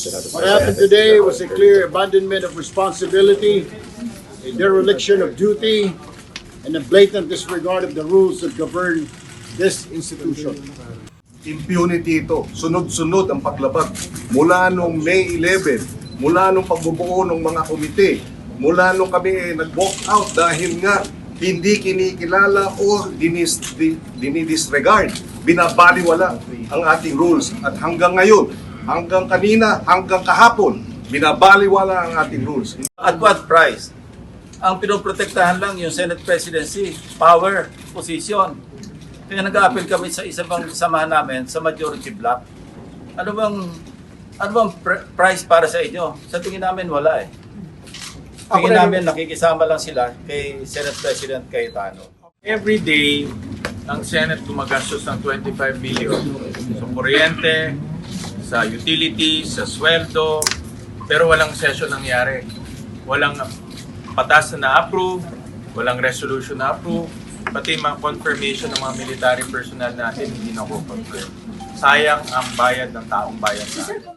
What happened today was a clear abandonment of responsibility, a dereliction of duty, and a blatant disregard of the rules that govern this institution. Impunity ito. Sunod-sunod ang paglabag. Mula nung May 11, mula nung pagbubuo ng mga komite, mula nung kami nag-walk out dahil nga hindi kinikilala o dinidisregard, binabaliwala ang ating rules. At hanggang ngayon, hanggang kanina, hanggang kahapon, binabaliwala ang ating rules. At what price? Ang pinoprotektahan lang yung Senate presidency, power, position. Kaya nag-a-appeal kami sa isa pang samahan namin sa majority block. Ano bang price para sa inyo? Sa tingin namin wala eh. Tingin namin nakikisama lang sila kay Senate President Cayetano. Every day, ang Senate gumagastos ng 25 billion sa kuryente, sa utilities, sa sweldo, pero walang session nangyari. Walang patas na na-approve, walang resolution na-approve, pati mga confirmation ng mga military personnel natin hindi na confirm. Sayang ang bayad ng taong bayan natin.